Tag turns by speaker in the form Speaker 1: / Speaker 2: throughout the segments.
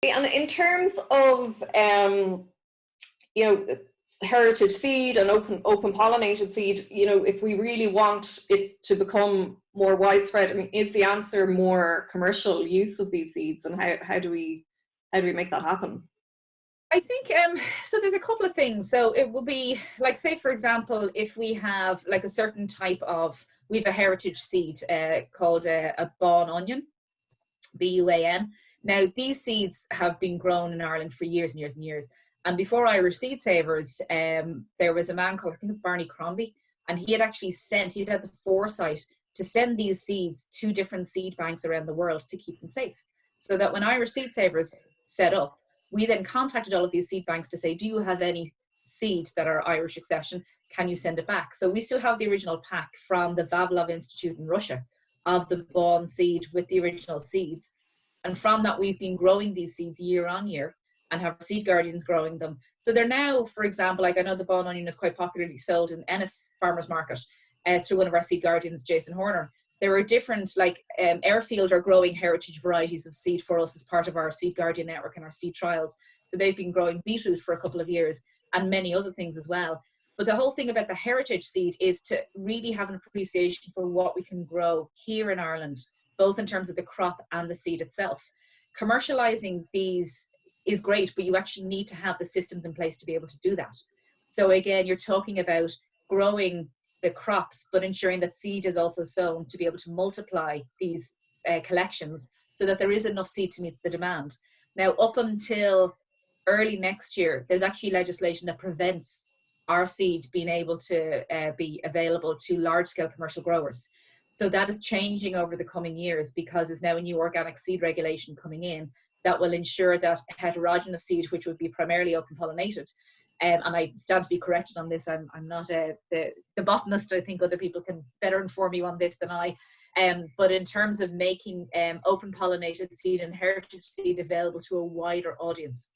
Speaker 1: And in terms of, you know, heritage seed and open pollinated seed, you know, if we really want it to become more widespread, I mean, is the answer more commercial use of these seeds, and how do we make that happen?
Speaker 2: I think, so there's a couple of things. So it will be like, say, for example, if we have like a certain type of, we have a heritage seed called a Bawn onion, BUAN. Now, these seeds have been grown in Ireland for years and years and years. And before Irish Seed Savers, there was a man called, I think it's Barney Crombie, and he had actually he'd had the foresight to send these seeds to different seed banks around the world to keep them safe. So that when Irish Seed Savers set up, we then contacted all of these seed banks to say, do you have any seed that are Irish exception? Can you send it back? So we still have the original pack from the Vavilov Institute in Russia of the Bawn seed with the original seeds. And from that, we've been growing these seeds year on year and have seed guardians growing them. So they're now, for example, like I know the Bawn onion is quite popularly sold in Ennis Farmers Market through one of our seed guardians, Jason Horner. There are different, like Airfield are growing heritage varieties of seed for us as part of our Seed Guardian network and our seed trials. So they've been growing beetroot for a couple of years and many other things as well. But the whole thing about the heritage seed is to really have an appreciation for what we can grow here in Ireland, both in terms of the crop and the seed itself. Commercializing these is great, but you actually need to have the systems in place to be able to do that. So again, you're talking about growing the crops, but ensuring that seed is also sown to be able to multiply these collections so that there is enough seed to meet the demand. Now, up until early next year, there's actually legislation that prevents our seed being able to be available to large-scale commercial growers. So that is changing over the coming years because there's now a new organic seed regulation coming in that will ensure that heterogeneous seed, which would be primarily open pollinated, and I stand to be corrected on this. I'm not the botanist. I think other people can better inform you on this than I. But in terms of making open pollinated seed and heritage seed available to a wider audience.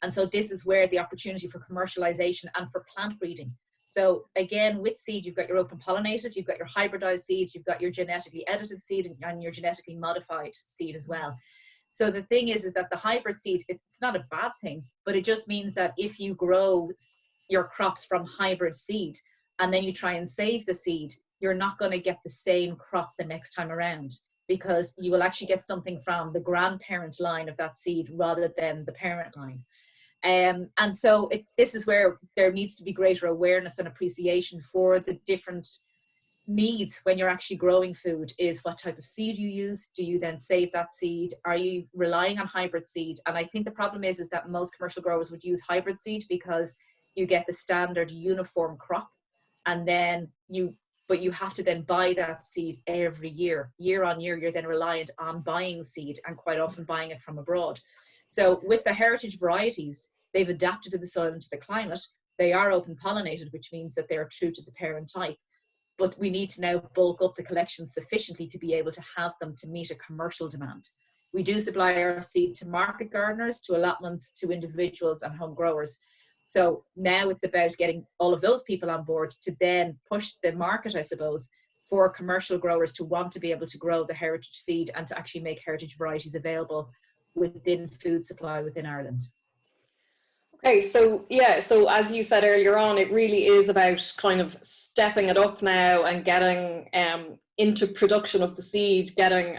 Speaker 2: And so this is where the opportunity for commercialization and for plant breeding. So again, with seed, you've got your open pollinated, you've got your hybridized seed, you've got your genetically edited seed and your genetically modified seed as well. So the thing is that the hybrid seed, it's not a bad thing, but it just means that if you grow your crops from hybrid seed and then you try and save the seed, you're not going to get the same crop the next time around because you will actually get something from the grandparent line of that seed rather than the parent line. And so this is where there needs to be greater awareness and appreciation for the different needs when you're actually growing food. Is what type of seed you use. Do you then save that seed? Are you relying on hybrid seed? And I think the problem is that most commercial growers would use hybrid seed because you get the standard uniform crop, and then you have to then buy that seed every year on year. You're then reliant on buying seed and quite often buying it from abroad. So with the heritage varieties, they've adapted to the soil and to the climate. They are open pollinated, which means that they're true to the parent type. But we need to now bulk up the collections sufficiently to be able to have them to meet a commercial demand. We do supply our seed to market gardeners, to allotments, to individuals and home growers. So now it's about getting all of those people on board to then push the market, I suppose, for commercial growers to want to be able to grow the heritage seed and to actually make heritage varieties available within food supply within Ireland.
Speaker 1: Okay, so yeah, so as you said earlier on, it really is about kind of stepping it up now and getting into production of the seed, getting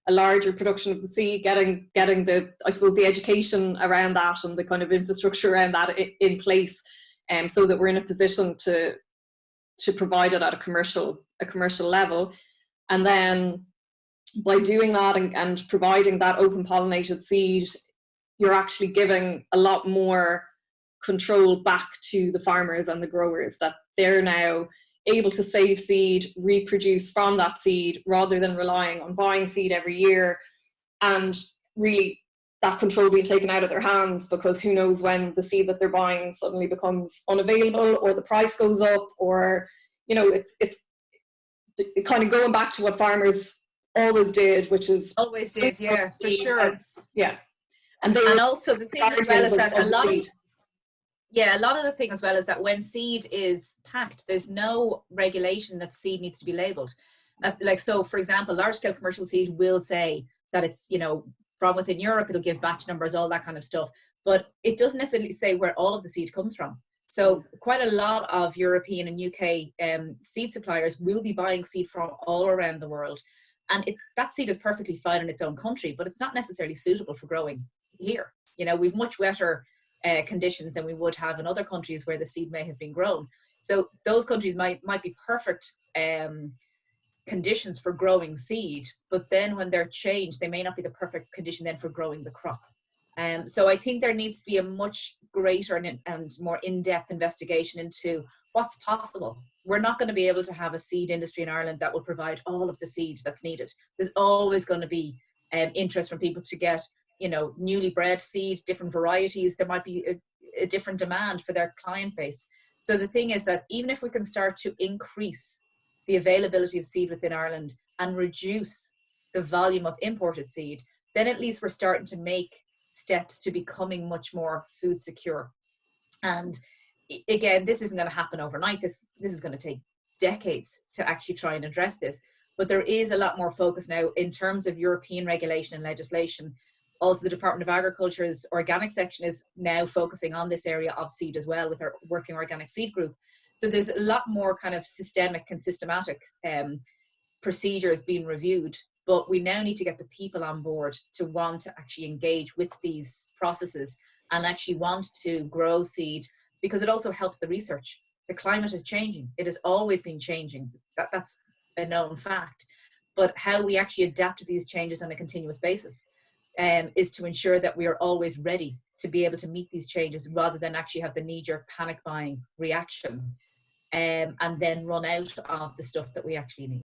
Speaker 1: a larger production of the seed, getting the, I suppose, the education around that and the kind of infrastructure around that in place, so that we're in a position to provide it at a commercial level. And then by doing that and providing that open pollinated seed, you're actually giving a lot more control back to the farmers and the growers, that they're now able to save seed, reproduce from that seed, rather than relying on buying seed every year, and really that control being taken out of their hands, because who knows when the seed that they're buying suddenly becomes unavailable, or the price goes up, or, you know, it's kind of going back to what farmers always did, which is
Speaker 2: yeah, for sure.
Speaker 1: Yeah.
Speaker 2: And also the thing as well is that a lot of the thing as well is that when seed is packed, there's no regulation that seed needs to be labeled. Like, so for example, large scale commercial seed will say that it's, you know, from within Europe, it'll give batch numbers, all that kind of stuff. But it doesn't necessarily say where all of the seed comes from. So quite a lot of European and UK seed suppliers will be buying seed from all around the world. And that seed is perfectly fine in its own country, but it's not necessarily suitable for growing here. You know, we've much wetter conditions than we would have in other countries where the seed may have been grown. So those countries might be perfect conditions for growing seed, but then when they're changed, they may not be the perfect condition then for growing the crop. So I think there needs to be a much greater and more in-depth investigation into what's possible. We're not going to be able to have a seed industry in Ireland that will provide all of the seed that's needed. There's always going to be interest from people to get, you know, newly bred seed, different varieties. There might be a different demand for their client base. So the thing is that even if we can start to increase the availability of seed within Ireland and reduce the volume of imported seed, then at least we're starting to make steps to becoming much more food secure. And again, this isn't going to happen overnight. This is going to take decades to actually try and address this. But there is a lot more focus now in terms of European regulation and legislation. Also, the Department of Agriculture's organic section is now focusing on this area of seed as well with our Working Organic Seed Group. So there's a lot more kind of systemic and systematic procedures being reviewed. But we now need to get the people on board to want to actually engage with these processes and actually want to grow seed, because it also helps the research. The climate is changing. It has always been changing. That's a known fact. But how we actually adapt to these changes on a continuous basis is to ensure that we are always ready to be able to meet these changes, rather than actually have the knee-jerk panic buying reaction and then run out of the stuff that we actually need.